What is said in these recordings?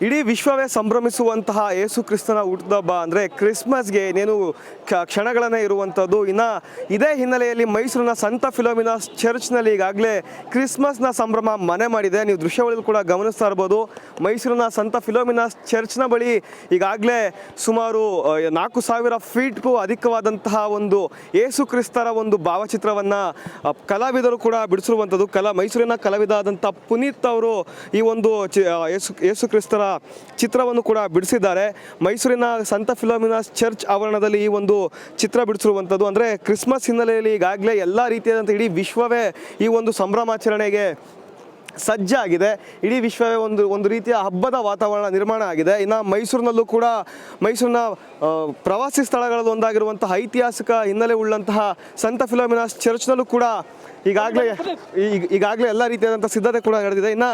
ಇಡೀ ವಿಶ್ವವೇ ಸಂಭ್ರಮಿಸುವಂತಹ ಯೇಸು ಕ್ರಿಸ್ತನ ಹುಟ್ಟಿದ ಹಬ್ಬ ಅಂದರೆ ಕ್ರಿಸ್ಮಸ್ಗೆ ಇನ್ನೇನು ಕ್ಷಣಗಳನ್ನೇ ಇರುವಂಥದ್ದು. ಇನ್ನು ಇದೇ ಹಿನ್ನೆಲೆಯಲ್ಲಿ ಮೈಸೂರಿನ ಸಂತ ಫಿಲೋಮಿನಾ ಚರ್ಚ್ನಲ್ಲಿ ಈಗಾಗಲೇ ಕ್ರಿಸ್ಮಸ್ನ ಸಂಭ್ರಮ ಮನೆ ಮಾಡಿದೆ. ನೀವು ದೃಶ್ಯಾವಳಿಯಲ್ಲಿ ಕೂಡ ಗಮನಿಸ್ತಾ ಇರ್ಬೋದು. ಮೈಸೂರಿನ ಸಂತ ಫಿಲೋಮಿನಾ ಚರ್ಚ್ನ ಬಳಿ ಈಗಾಗಲೇ ಸುಮಾರು 4,000 ಫೀಟ್ಗೂ ಅಧಿಕವಾದಂತಹ ಒಂದು ಯೇಸು ಕ್ರಿಸ್ತರ ಒಂದು ಭಾವಚಿತ್ರವನ್ನು ಕಲಾವಿದರು ಕೂಡ ಬಿಡಿಸಿರುವಂಥದ್ದು. ಮೈಸೂರಿನ ಕಲಾವಿದ ಆದಂಥ ಪುನೀತ್ ಅವರು ಈ ಒಂದು ಯೇಸು ಕ್ರಿಸ್ತರ ಚಿತ್ರವನ್ನು ಕೂಡ ಬಿಡಿಸಿದ್ದಾರೆ. ಮೈಸೂರಿನ ಸಂತ ಫಿಲೋಮಿನಾ ಚರ್ಚ್ ಆವರಣದಲ್ಲಿ ಈ ಒಂದು ಚಿತ್ರ ಬಿಡಿಸಿರುವಂಥದ್ದು. ಅಂದರೆ ಕ್ರಿಸ್ಮಸ್ ಹಿನ್ನೆಲೆಯಲ್ಲಿ ಈಗಾಗಲೇ ಎಲ್ಲ ರೀತಿಯಾದಂಥ ಇಡೀ ವಿಶ್ವವೇ ಈ ಒಂದು ಸಂಭ್ರಮಾಚರಣೆಗೆ ಸಜ್ಜಾಗಿದೆ. ಇಡೀ ವಿಶ್ವವೇ ಒಂದು ರೀತಿಯ ಹಬ್ಬದ ವಾತಾವರಣ ನಿರ್ಮಾಣ ಆಗಿದೆ. ಇನ್ನು ಮೈಸೂರಿನಲ್ಲೂ ಕೂಡ ಮೈಸೂರಿನ ಪ್ರವಾಸಿ ಸ್ಥಳಗಳಲ್ಲಿ ಒಂದಾಗಿರುವಂತಹ ಐತಿಹಾಸಿಕ ಹಿನ್ನೆಲೆ ಉಳ್ಳಂತಹ ಸಂತ ಫಿಲೋಮಿನಾ ಚರ್ಚ್ನಲ್ಲೂ ಕೂಡ ಈಗಾಗಲೇ ಎಲ್ಲ ರೀತಿಯಾದಂಥ ಸಿದ್ಧತೆ ಕೂಡ ನಡೆದಿದೆ. ಇನ್ನು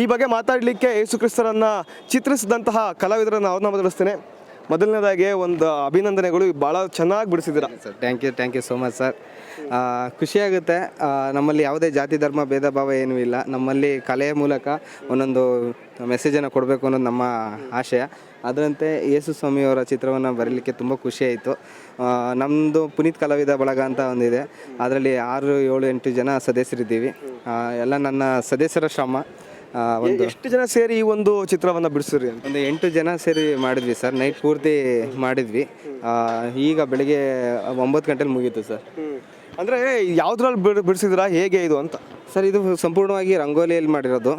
ಈ ಬಗ್ಗೆ ಮಾತಾಡಲಿಕ್ಕೆ ಯೇಸು ಕ್ರಿಸ್ತರನ್ನು ಚಿತ್ರಿಸಿದಂತಹ ಕಲಾವಿದರನ್ನು ಅವ್ರನ್ನ ಮೊದಲಿಸ್ತೇನೆ. ಮೊದಲನೇದಾಗಿ ಒಂದು ಅಭಿನಂದನೆಗಳು, ಭಾಳ ಚೆನ್ನಾಗಿ ಬಿಡಿಸಿದ್ದೀರಾ sir. Thank you so much sir. ಖುಷಿಯಾಗುತ್ತೆ. ನಮ್ಮಲ್ಲಿ ಯಾವುದೇ ಜಾತಿ ಧರ್ಮ ಭೇದ ಭಾವ ಏನೂ ಇಲ್ಲ. ನಮ್ಮಲ್ಲಿ ಕಲೆಯ ಮೂಲಕ ಒಂದೊಂದು ಮೆಸೇಜನ್ನು ಕೊಡಬೇಕು ಅನ್ನೋದು ನಮ್ಮ ಆಶಯ. ಅದರಂತೆ ಯೇಸು ಸ್ವಾಮಿಯವರ ಚಿತ್ರವನ್ನು ಬರೀಲಿಕ್ಕೆ ತುಂಬ ಖುಷಿಯಾಯಿತು. ನಮ್ಮದು ಪುನೀತ್ ಕಲಾವಿದ ಬಳಗ ಅಂತ ಒಂದಿದೆ. ಅದರಲ್ಲಿ 6, 7, 8 ಜನ ಸದಸ್ಯರಿದ್ದೀವಿ. ಎಲ್ಲ ನನ್ನ ಸದಸ್ಯರ ಶ್ರಮ. ಎಷ್ಟು ಜನ ಸೇರಿ ಈ ಒಂದು ಚಿತ್ರವನ್ನು ಬಿಡಿಸಿದ್ರಿ? ಒಂದು 8 ಜನ ಸೇರಿ ಮಾಡಿದ್ವಿ ಸರ್. ನೈಟ್ ಪೂರ್ತಿ ಮಾಡಿದ್ವಿ. ಈಗ ಬೆಳಿಗ್ಗೆ 9 ಗಂಟೆಲಿ ಮುಗೀತು ಸರ್. ಅಂದರೆ ಯಾವುದ್ರಲ್ಲಿ ಬಿಡಿಸಿದ್ರಾ, ಹೇಗೆ ಇದು ಅಂತ? ಸರ್, ಇದು ಸಂಪೂರ್ಣವಾಗಿ ರಂಗೋಲಿಯಲ್ಲಿ ಮಾಡಿರೋದು.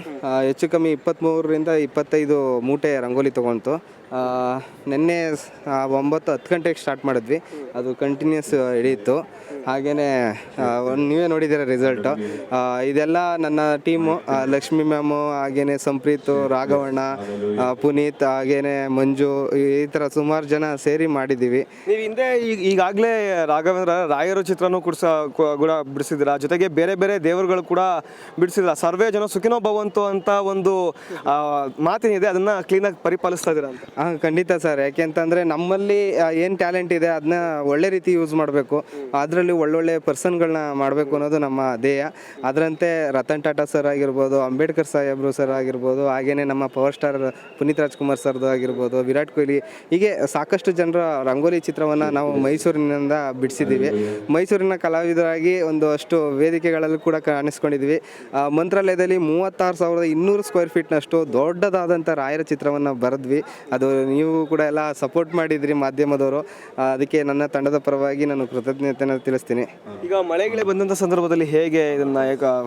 ಹೆಚ್ಚು ಕಮ್ಮಿ 23ರಿಂದ 25 ಮೂಟೆ ರಂಗೋಲಿ ತೊಗೊಂತು. ನಿನ್ನೆ 9-10 ಗಂಟೆಗೆ ಸ್ಟಾರ್ಟ್ ಮಾಡಿದ್ವಿ. ಅದು ಕಂಟಿನ್ಯೂಸ್ ಹಿಡಿಯಿತು. ಹಾಗೆಯೇ ನೀವೇ ನೋಡಿದ್ದೀರ ರಿಸಲ್ಟು. ಇದೆಲ್ಲ ನನ್ನ ಟೀಮು, ಲಕ್ಷ್ಮಿ ಮ್ಯಾಮು, ಹಾಗೆಯೇ ಸಂಪ್ರೀತು, ರಾಘವಣ್ಣ, ಪುನೀತ್, ಹಾಗೆಯೇ ಮಂಜು, ಈ ಥರ ಸುಮಾರು ಜನ ಸೇರಿ ಮಾಡಿದ್ದೀವಿ. ನೀವು ಹಿಂದೆ ಈಗಾಗಲೇ ರಾಘವೇಂದ್ರ ರಾಯರು ಚಿತ್ರನೂ ಕೂಡ ಬಿಡಿಸಿದ್ದೀರಾ, ಜೊತೆಗೆ ಬೇರೆ ಬೇರೆ ದೇವರುಗಳು ಕೂಡ ಬಿಡಿಸಿದ್ರ. ಸರ್ವೇ ಜನ ಸುಖಿನೋ ಭವಂತು ಅಂತ ಒಂದು ಮಾತಿನಿದೆ, ಅದನ್ನು ಕ್ಲೀನಾಗಿ ಪರಿಪಾಲಿಸ್ತಾ ಇದ್ದೀರಾ ಅಂತ? ಖಂಡಿತ ಸರ್. ಯಾಕೆಂತಂದರೆ ನಮ್ಮಲ್ಲಿ ಏನು ಟ್ಯಾಲೆಂಟ್ ಇದೆ ಅದನ್ನ ಒಳ್ಳೆ ರೀತಿ ಯೂಸ್ ಮಾಡಬೇಕು. ಅದರಲ್ಲಿ ಒಳ್ಳೊಳ್ಳೆ ಪರ್ಸನ್ಗಳನ್ನ ಮಾಡಬೇಕು ಅನ್ನೋದು ನಮ್ಮ ಧ್ಯೇಯ. ಅದರಂತೆ ರತನ್ ಟಾಟಾ ಸರ್ ಆಗಿರ್ಬೋದು, ಅಂಬೇಡ್ಕರ್ ಸಾಹೇಬ್ರು ಸರ್ ಆಗಿರ್ಬೋದು, ಹಾಗೆಯೇ ನಮ್ಮ ಪವರ್ ಸ್ಟಾರ್ ಪುನೀತ್ ರಾಜ್ಕುಮಾರ್ ಸರ್ದು ಆಗಿರ್ಬೋದು, ವಿರಾಟ್ ಕೊಹ್ಲಿ, ಹೀಗೆ ಸಾಕಷ್ಟು ಜನರ ರಂಗೋಲಿ ಚಿತ್ರವನ್ನು ನಾವು ಮೈಸೂರಿನಿಂದ ಬಿಡಿಸಿದ್ದೀವಿ. ಮೈಸೂರಿನ ಕಲಾವಿದರಾಗಿ ಅಷ್ಟು ವೇದಿಕೆಗಳಲ್ಲೂ ಕೂಡ ಕಾಣಿಸ್ಕೊಂಡಿದ್ವಿ. ಮಂತ್ರಾಲಯದಲ್ಲಿ 36,200 ಸ್ಕ್ವೇರ್ ಫೀಟ್ನಷ್ಟು ದೊಡ್ಡದಾದಂಥ ರಾಯರ ಚಿತ್ರವನ್ನು ಬರೆದ್ವಿ. ಅದು ನೀವು ಕೂಡ ಎಲ್ಲ ಸಪೋರ್ಟ್ ಮಾಡಿದ್ರಿ ಮಾಧ್ಯಮದವರು. ಅದಕ್ಕೆ ನನ್ನ ತಂಡದ ಪರವಾಗಿ ನಾನು ಕೃತಜ್ಞತೆಯನ್ನು ತಿಳಿಸ್ತೀನಿ. ಈಗ ಮಳೆಗಳೇ ಬಂದಂಥ ಸಂದರ್ಭದಲ್ಲಿ ಹೇಗೆ ಇದನ್ನು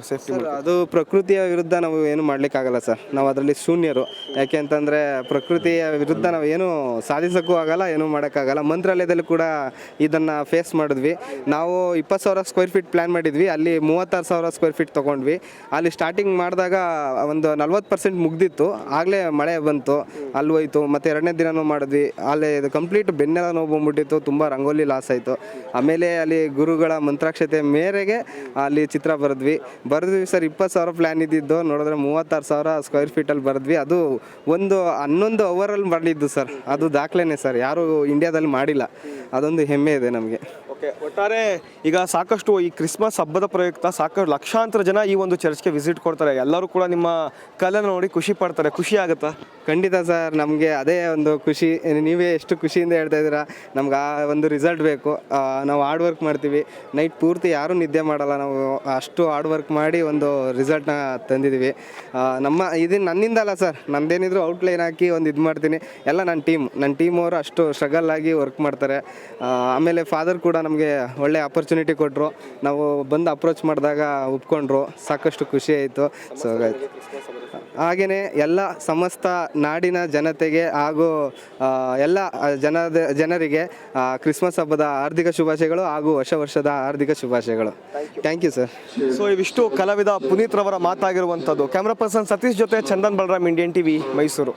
ಸೇಫ್ಟಿ? ಅದು ಪ್ರಕೃತಿಯ ವಿರುದ್ಧ ನಾವು ಏನು ಮಾಡಲಿಕ್ಕಾಗಲ್ಲ ಸರ್. ನಾವು ಅದರಲ್ಲಿ ಶೂನ್ಯರು. ಯಾಕೆ ಅಂತಂದರೆ ಪ್ರಕೃತಿಯ ವಿರುದ್ಧ ನಾವು ಏನು ಸಾಧಿಸೋಕ್ಕೂ ಆಗಲ್ಲ, ಏನೂ ಮಾಡೋಕ್ಕಾಗಲ್ಲ. ಮಂತ್ರಾಲಯದಲ್ಲಿ ಕೂಡ ಇದನ್ನು ಫೇಸ್ ಮಾಡಿದ್ವಿ. ನಾವು 20,000 ಸ್ಕ್ವೇರ್ ಫೀಟ್ ಪ್ಲ್ಯಾನ್ ಮಾಡಿದ್ವಿ. ಅಲ್ಲಿ 36,000 ಸ್ಕ್ವೇರ್ ಫೀಟ್ ತೊಗೊಂಡ್ವಿ. ಅಲ್ಲಿ ಸ್ಟಾರ್ಟಿಂಗ್ ಮಾಡಿದಾಗ ಒಂದು 40% ಮುಗ್ದಿತ್ತು. ಆಗಲೇ ಮಳೆ ಬಂತು, ಅಲ್ಲಿ ಹೋಯ್ತು. ಮತ್ತು 2ನೇ ದಿನವೂ ಮಾಡಿದ್ವಿ. ಅಲ್ಲಿ ಇದು ಕಂಪ್ಲೀಟ್ ಬೆನ್ನೆಲ್ಲ ನೋವು ಬಂದ್ಬಿಟ್ಟಿತ್ತು. ತುಂಬ ರಂಗೋಲಿ ಲಾಸ್ ಆಯಿತು. ಆಮೇಲೆ ಅಲ್ಲಿ ಗುರುಗಳ ಮಂತ್ರಾಕ್ಷತೆ ಮೇರೆಗೆ ಅಲ್ಲಿ ಚಿತ್ರ ಬರೆದ್ವಿ ಸರ್. 20,000 ಪ್ಲ್ಯಾನ್ ಇದ್ದಿದ್ದು, ನೋಡಿದ್ರೆ 36,000 ಸ್ಕ್ವೇರ್ ಫೀಟಲ್ಲಿ ಬರೆದ್ವಿ. ಅದು 11 ಅವರಲ್ಲಿ ಮಾಡಿದ್ದು ಸರ್. ಅದು ದಾಖಲೆನೇ ಸರ್, ಯಾರು ಇಂಡಿಯಾದಲ್ಲಿ ಮಾಡಿಲ್ಲ. ಅದೊಂದು ಹೆಮ್ಮೆ ಇದೆ ನಮಗೆ. ಓಕೆ, ಒಟ್ಟಾರೆ ಈಗ ಸಾಕಷ್ಟು ಈ ಕ್ರಿಸ್ಮಸ್ ಹಬ್ಬದ ಪ್ರಯುಕ್ತ ಸಾಕಷ್ಟು ಲಕ್ಷಾಂತರ ಜನ ಈ ಒಂದು ಚರ್ಚ್ಗೆ ವಿಸಿಟ್ ಕೊಡ್ತಾರೆ. ಎಲ್ಲರೂ ಕೂಡ ನಿಮ್ಮ ಕಲೆನ ನೋಡಿ ಖುಷಿ ಪಡ್ತಾರೆ. ಖುಷಿ ಆಗುತ್ತಾ? ಖಂಡಿತ ಸರ್. ನಮಗೆ ಅದೇ ಒಂದು ಖುಷಿ. ನೀವೇ ಎಷ್ಟು ಖುಷಿಯಿಂದ ಹೇಳ್ತಾ ಇದ್ದೀರಾ. ನಮ್ಗೆ ಆ ಒಂದು ರಿಸಲ್ಟ್ ಬೇಕು. ನಾವು ಹಾರ್ಡ್ ವರ್ಕ್ ಮಾಡ್ತೀವಿ. ನೈಟ್ ಪೂರ್ತಿ ಯಾರೂ ನಿದ್ದೆ ಮಾಡಲ್ಲ. ನಾವು ಅಷ್ಟು ಹಾರ್ಡ್ ವರ್ಕ್ ಮಾಡಿ ಒಂದು ರಿಸಲ್ಟ್ನ ತಂದಿದ್ದೀವಿ. ಇದು ನನ್ನಿಂದ ಅಲ್ಲ ಸರ್. ನಂದೇನಿದ್ರು ಔಟ್ಲೈನ್ ಹಾಕಿ ಒಂದು ಇದು ಮಾಡ್ತೀನಿ. ಎಲ್ಲ ನನ್ನ ಟೀಮ್ ಅವರು ಅಷ್ಟು ಸ್ಟ್ರಗಲ್ ಆಗಿ ವರ್ಕ್ ಮಾಡ್ತಾರೆ. ಆಮೇಲೆ ಫಾದರ್ ಕೂಡ ನಮಗೆ ಒಳ್ಳೆ ಆಪರ್ಚುನಿಟಿ ಕೊಟ್ಟರು. ನಾವು ಬಂದು ಅಪ್ರೋಚ್ ಮಾಡಿದಾಗ ಒಪ್ಕೊಂಡ್ರು. ಸಾಕಷ್ಟು ಖುಷಿ ಆಯಿತು. ಸೊ ಹಾಗೆಯೇ ಎಲ್ಲ ಸಮಸ್ತ ನಾಡಿನ ಜನತೆಗೆ ಹಾಗೂ ಎಲ್ಲ ಜನರಿಗೆ ಕ್ರಿಸ್ಮಸ್ ಹಬ್ಬದ ಹಾರ್ದಿಕ ಶುಭಾಶಯಗಳು ಹಾಗೂ ಹೊಸ ವರ್ಷದ ಹಾರ್ದಿಕ ಶುಭಾಶಯಗಳು. Thank you sir. ಸೊ ಇವಿಷ್ಟು ಕಲಾವಿದ ಪುನೀತ್ ರವರ ಮಾತಾಗಿರುವಂಥದ್ದು. ಕ್ಯಾಮ್ರಾ ಪರ್ಸನ್ ಸತೀಶ್ ಜೊತೆ ಚಂದನ್ ಬಲರಾಮ್, ಇಂಡಿಯನ್ ಟಿವಿ, ಮೈಸೂರು.